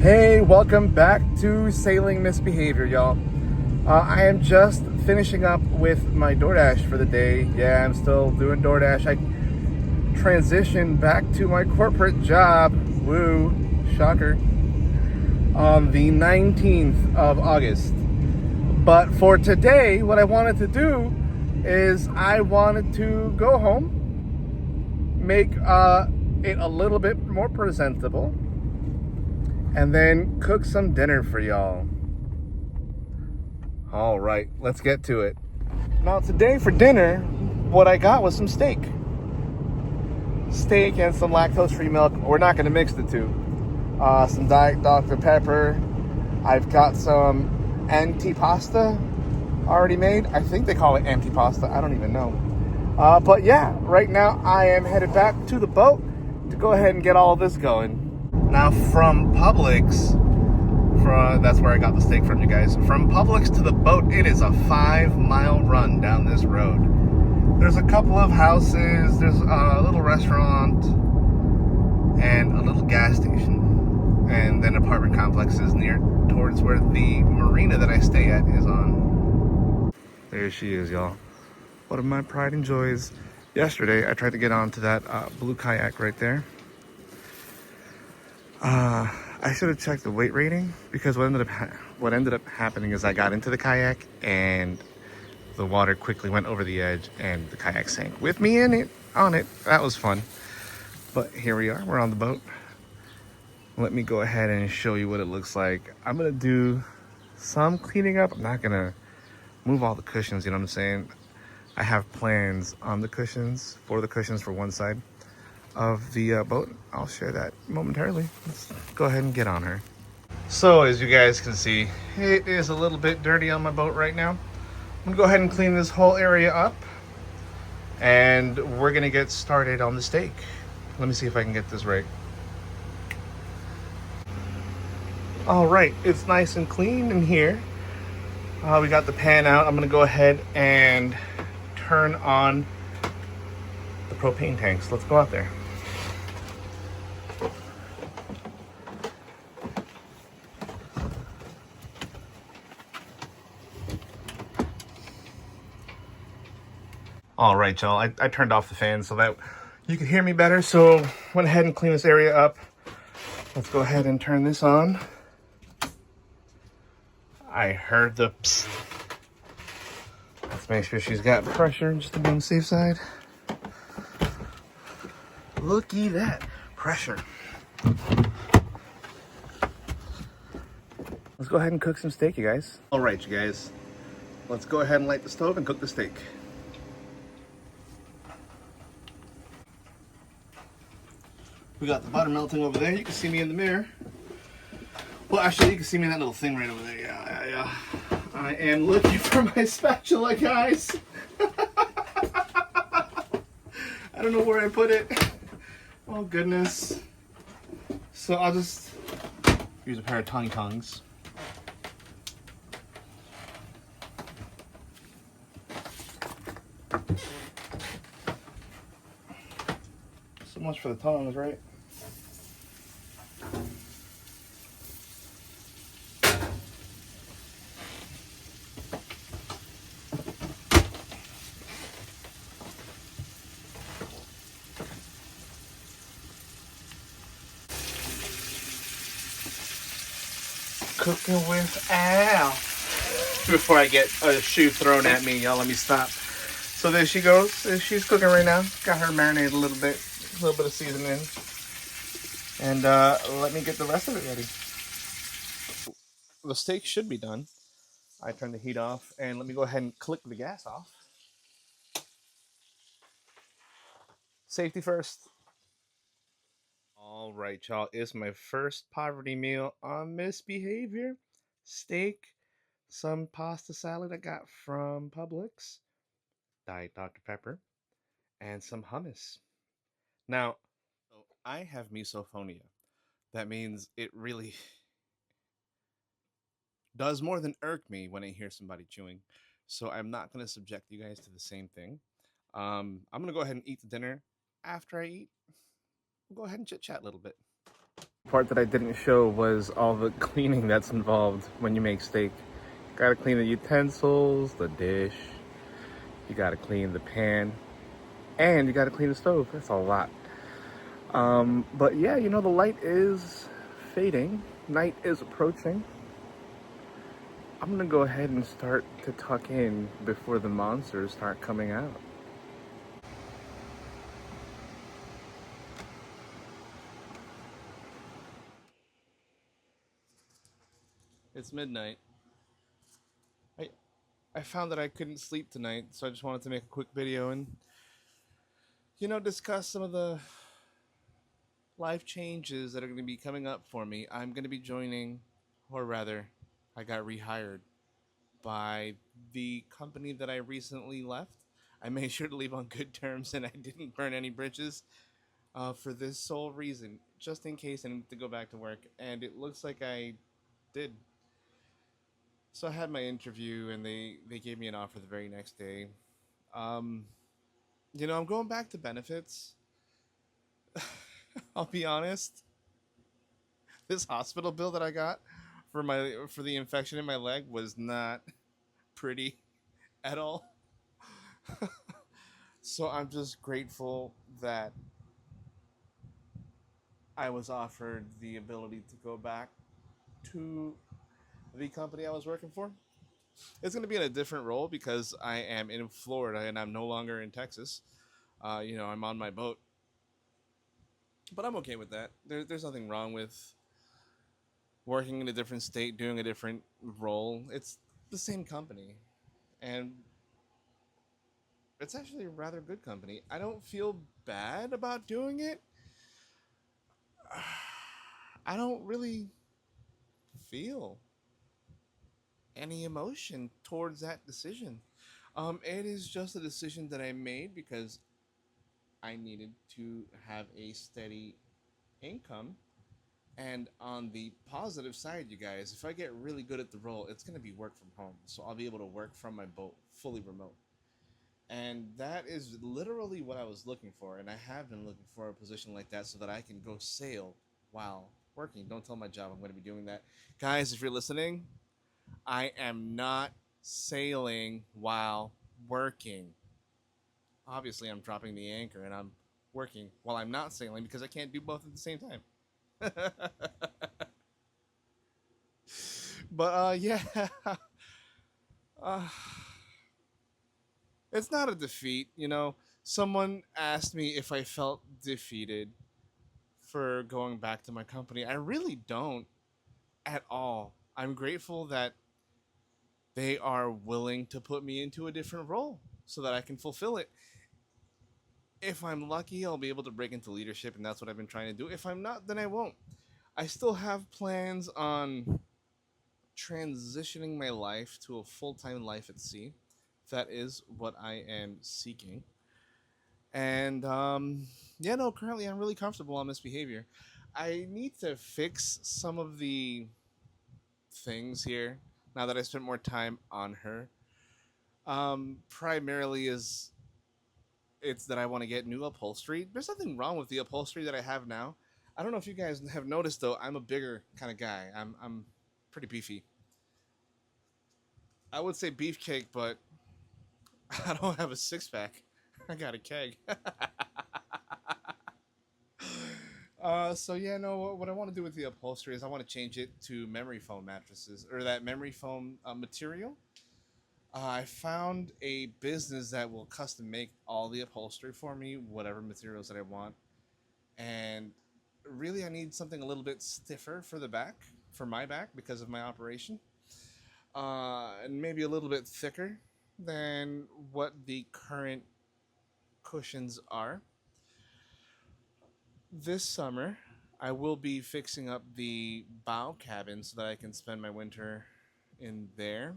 Hey, welcome back to Sailing Misbehavior, y'all. I am just finishing up with my DoorDash for the day. Yeah, I'm still doing DoorDash. I transitioned back to my corporate job, woo, shocker, on the 19th of August. But for today, what I wanted to do is I wanted to go home, make it a little bit more presentable, and then cook some dinner for y'all. All right, let's get to it. Now today for dinner, what I got was some steak. Steak and some lactose-free milk. We're not gonna mix the two. Some Diet Dr. Pepper. I've got some antipasta already made. I think they call it antipasta, I don't even know. But yeah, right now I am headed back to the boat to go ahead and get all of this going. Now from Publix, that's where I got the steak from, you guys. From Publix to the boat, it is a 5-mile run down this road. There's a couple of houses, there's a little restaurant, and a little gas station. And then apartment complexes near towards where the marina that I stay at is on. There she is, y'all. One of my pride and joys. Yesterday, I tried to get onto that blue kayak right there. I should have checked the weight rating, because what ended up happening is I got into the kayak and the water quickly went over the edge and the kayak sank with me on it. That was fun. But here we are, we're on the boat. Let me go ahead and show you what it looks like. I'm gonna do some cleaning up. I'm not gonna move all the cushions, you know what I'm saying? I have plans on the cushions, for one side of the boat. I'll share that momentarily. Let's go ahead and get on her. So as you guys can see, it is a little bit dirty on my boat right now. I'm gonna go ahead and clean this whole area up, and we're gonna get started on the steak. Let me see if I can get this right. All right, it's nice and clean in here. We got the pan out. I'm gonna go ahead and turn on the propane tanks. Let's go out there. All right, y'all, I turned off the fan so that you could hear me better. So went ahead and cleaned this area up. Let's go ahead and turn this on. I heard the psst. Let's make sure she's got pressure just to be on the safe side. Looky that pressure. Let's go ahead and cook some steak, you guys. All right, you guys, let's go ahead and light the stove and cook the steak. We got the butter melting over there. You can see me in the mirror. Well, actually, you can see me in that little thing right over there. Yeah. I am looking for my spatula, guys. I don't know where I put it. Oh, goodness. So I'll just use a pair of tongs. So much for the tongs, right? Cooking with Al. Before I get a shoe thrown at me, y'all, let me stop. So there she goes. She's cooking right now. Got her marinated a little bit of seasoning. And let me get the rest of it ready. The steak should be done. I turned the heat off, and let me go ahead and click the gas off. Safety first. All right, y'all, it's my first poverty meal on Misbehavior. Steak, some pasta salad I got from Publix, Diet Dr. Pepper, and some hummus. Now, I have misophonia. That means it really does more than irk me when I hear somebody chewing. So I'm not going to subject you guys to the same thing. I'm going to go ahead and eat the dinner. After I eat, we'll go ahead and chit chat a little bit. Part that I didn't show was all the cleaning that's involved when you make steak. Gotta clean the utensils, the dish, you gotta clean the pan, and you gotta clean the stove. That's a lot. But yeah, the light is fading. Night is approaching. I'm gonna go ahead and start to tuck in before the monsters start coming out. It's midnight. I I found that I couldn't sleep tonight, so I just wanted to make a quick video and discuss some of the life changes that are going to be coming up for me. I'm going to be joining, or rather, I got rehired by the company that I recently left. I made sure to leave on good terms and I didn't burn any bridges for this sole reason, just in case I need to go back to work. And it looks like I did. So I had my interview and they gave me an offer the very next day. Um, I'm going back to benefits. I'll be honest. This hospital bill that I got for the infection in my leg was not pretty at all. So I'm just grateful that I was offered the ability to go back to the company I was working for. It's going to be in a different role because I am in Florida and I'm no longer in Texas. I'm on my boat, but I'm okay with that. There's nothing wrong with working in a different state, doing a different role. It's the same company, and it's actually a rather good company. I don't feel bad about doing it. I don't really feel any emotion towards that decision. It is just a decision that I made because I needed to have a steady income. And on the positive side, you guys, if I get really good at the role, it's going to be work from home. So I'll be able to work from my boat fully remote. And that is literally what I was looking for. And I have been looking for a position like that so that I can go sail while working. Don't tell my job I'm going to be doing that. Guys, if you're listening, I am not sailing while working. Obviously, I'm dropping the anchor and I'm working while I'm not sailing because I can't do both at the same time. But yeah, uh, it's not a defeat. Someone asked me if I felt defeated for going back to my company. I really don't at all. I'm grateful that they are willing to put me into a different role so that I can fulfill it. If I'm lucky, I'll be able to break into leadership, and that's what I've been trying to do. If I'm not, then I won't. I still have plans on transitioning my life to a full time life at sea. That is what I am seeking. And yeah, no, currently I'm really comfortable on this behavior. I need to fix some of the things here now that I spent more time on her. Primarily is it's that I want to get new upholstery. There's nothing wrong with the upholstery that I have now. I don't know if you guys have noticed though. I'm a bigger kind of guy. I'm pretty beefy. I would say beefcake, but I don't have a six pack. I got a keg. So yeah, no. What I want to do with the upholstery is I want to change it to memory foam mattresses or that memory foam material. I found a business that will custom make all the upholstery for me, whatever materials that I want, and really I need something a little bit stiffer for the back, for my back because of my operation, and maybe a little bit thicker than what the current cushions are. This summer, I will be fixing up the bow cabin so that I can spend my winter in there.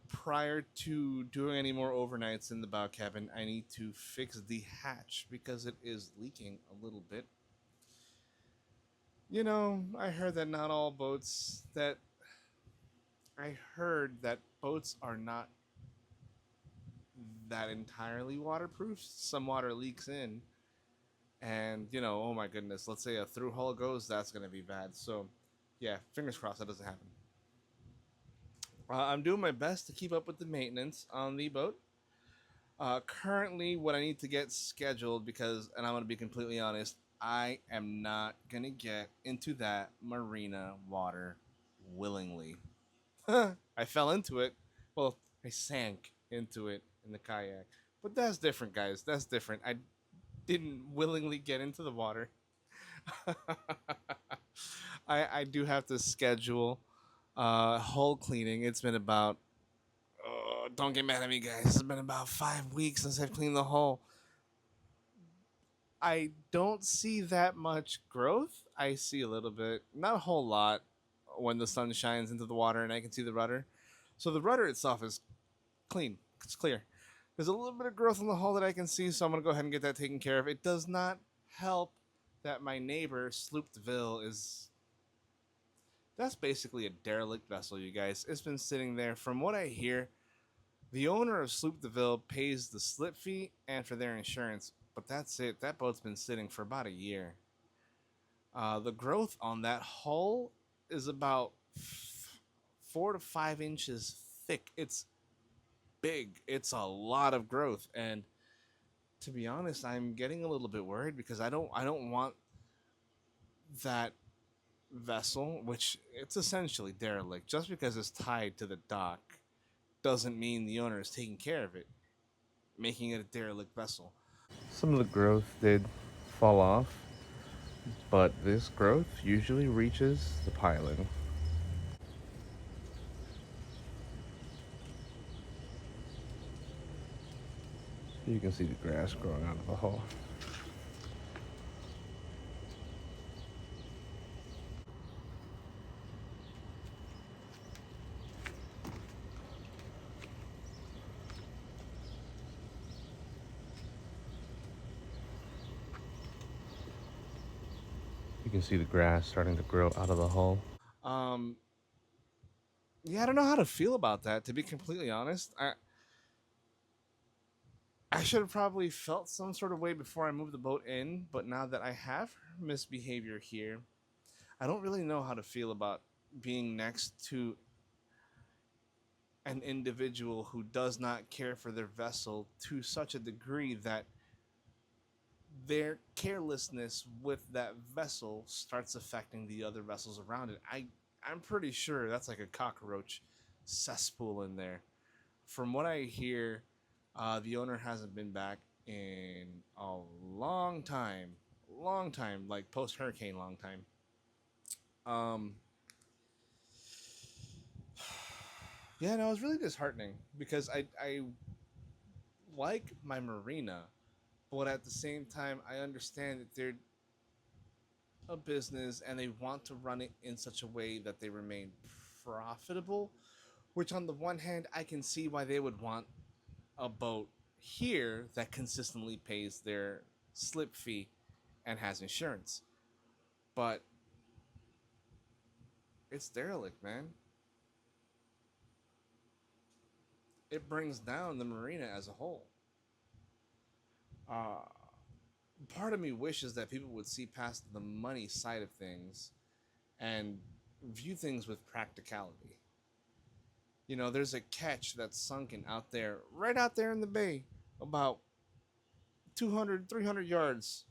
Prior to doing any more overnights in the bow cabin, I need to fix the hatch because it is leaking a little bit. I heard that not all boats that I heard that boats are not that entirely waterproof. Some water leaks in. And oh my goodness, let's say a through hull goes, that's gonna be bad. So, yeah, fingers crossed that doesn't happen. I'm doing my best to keep up with the maintenance on the boat. Currently, what I need to get scheduled because, and I'm gonna be completely honest, I am not gonna get into that marina water willingly. I fell into it. Well, I sank into it in the kayak. But that's different, guys. That's different. I didn't willingly get into the water. I do have to schedule hull cleaning. It's been about, oh, don't get mad at me, guys. It's been about 5 weeks since I've cleaned the hull. I don't see that much growth. I see a little bit, not a whole lot, when the sun shines into the water and I can see the rudder. So the rudder itself is clean. It's clear. There's a little bit of growth in the hull that I can see, so I'm gonna go ahead and get that taken care of. It does not help that my neighbor Sloopville is, that's basically a derelict vessel, you guys. It's been sitting there. From what I hear, the owner of Sloopville pays the slip fee and for their insurance, but that's it. That boat's been sitting for about a year. The growth on that hull is about 4 to 5 inches thick. It's big. It's a lot of growth, and to be honest, I'm getting a little bit worried because I don't want that vessel, which it's essentially derelict, just because it's tied to the dock doesn't mean the owner is taking care of it, making it a derelict vessel. Some of the growth did fall off, but this growth usually reaches the piling. You can see the grass growing out of the hull. You can see the grass starting to grow out of the hull. Um, yeah, I don't know how to feel about that. To be completely honest, I should have probably felt some sort of way before I moved the boat in. But now that I have misbehavior here, I don't really know how to feel about being next to an individual who does not care for their vessel to such a degree that their carelessness with that vessel starts affecting the other vessels around it. I'm pretty sure that's like a cockroach cesspool in there. From what I hear, the owner hasn't been back in a long time, like post hurricane, long time. Um, yeah, no, it was really disheartening because I like my marina, but at the same time, I understand that they're a business and they want to run it in such a way that they remain profitable. Which, on the one hand, I can see why they would want a boat here that consistently pays their slip fee and has insurance. But it's derelict, man. It brings down the marina as a whole. Uh, Part of me wishes that people would see past the money side of things and view things with practicality. There's a catch that's sunken out there, right out there in the bay, about 200, 300 yards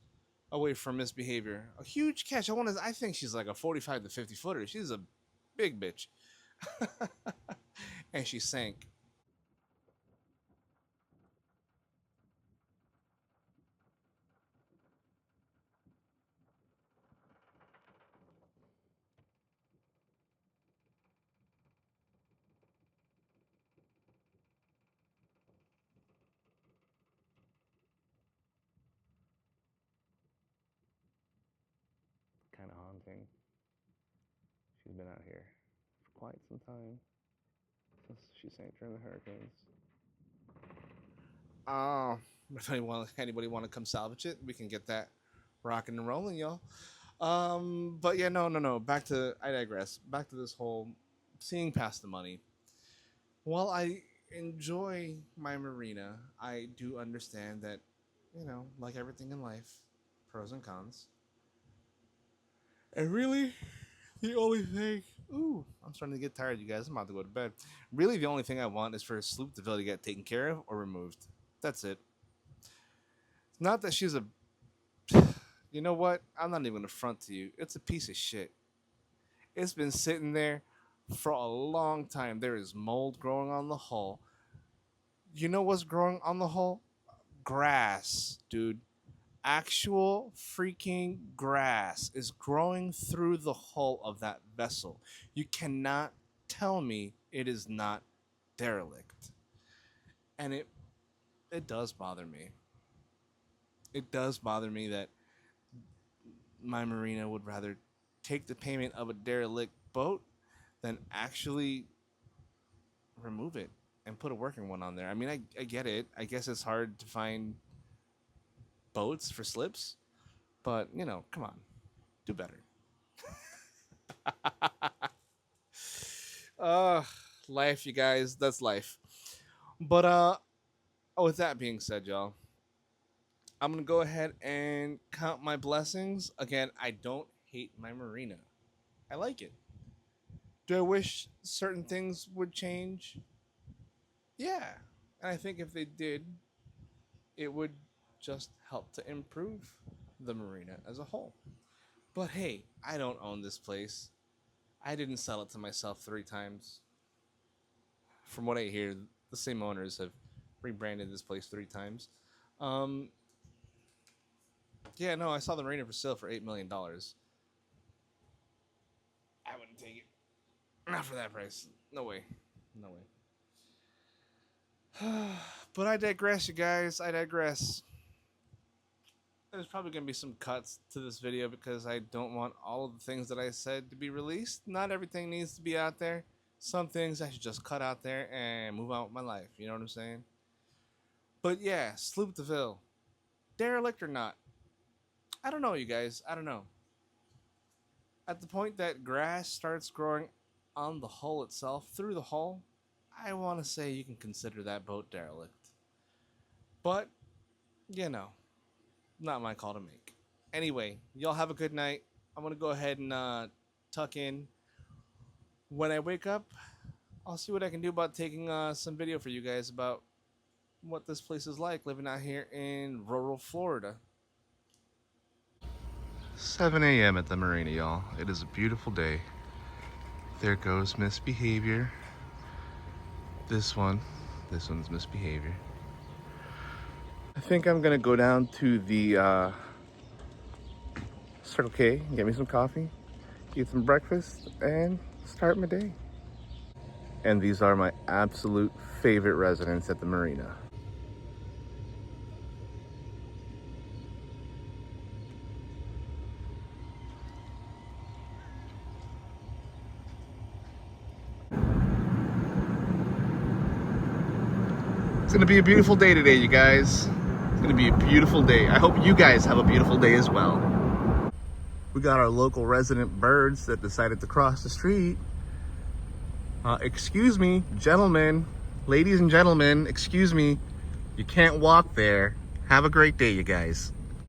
away from misbehavior. A huge catch. I think she's like a 45 to 50 footer. She's a big bitch. And she sank. Kind of haunting. She's been out here for quite some time since she sank during the hurricanes. If anybody want to come salvage it, we can get that rocking and rolling, y'all. But yeah, no, no, no. I digress. Back to this whole seeing past the money. While I enjoy my marina, I do understand that, like everything in life, pros and cons. And really, the only thing. Ooh, I'm starting to get tired, you guys. I'm about to go to bed. Really, the only thing I want is for Sloop DeVille to get taken care of or removed. That's it. Not that she's a. You know what? I'm not even going to front to you. It's a piece of shit. It's been sitting there for a long time. There is mold growing on the hull. You know what's growing on the hull? Grass, dude. Actual freaking grass is growing through the hull of that vessel. You cannot tell me it is not derelict. And it does bother me. It does bother me that my marina would rather take the payment of a derelict boat than actually remove it and put a working one on there. I mean, I get it. I guess it's hard to find boats for slips, but you know, come on, do better. uh Life, you guys, that's life. But with that being said, y'all, I'm gonna go ahead and count my blessings. Again, I don't hate my marina. I like it. Do I wish certain things would change? Yeah. And I think if they did, it would just help to improve the marina as a whole. But hey, I don't own this place. I didn't sell it to myself 3 times. From what I hear, the same owners have rebranded this place 3 times. Um, yeah, no, I saw the marina for sale for $8 million. I wouldn't take it. Not for that price. No way. No way. But I digress, you guys. I digress. There's probably going to be some cuts to this video because I don't want all of the things that I said to be released. Not everything needs to be out there. Some things I should just cut out there and move on with my life. You know what I'm saying? But yeah, Sloop DeVille. Derelict or not? I don't know, you guys. I don't know. At the point that grass starts growing on the hull itself, through the hull, I want to say you can consider that boat derelict. But, you know, not my call to make. Anyway, y'all have a good night. I'm going to go ahead and tuck in. When I wake up, I'll see what I can do about taking some video for you guys about what this place is like living out here in rural Florida. 7 a.m. at the marina, y'all. It is a beautiful day. There goes misbehavior. This one's misbehavior. I think I'm gonna go down to the Circle K, get me some coffee, eat some breakfast, and start my day. And these are my absolute favorite residents at the marina. It's gonna be a beautiful day today, you guys. It's gonna be a beautiful day. I hope you guys have a beautiful day as well. We got our local resident birds that decided to cross the street. Excuse me, gentlemen, ladies and gentlemen, excuse me. You can't walk there. Have a great day, you guys.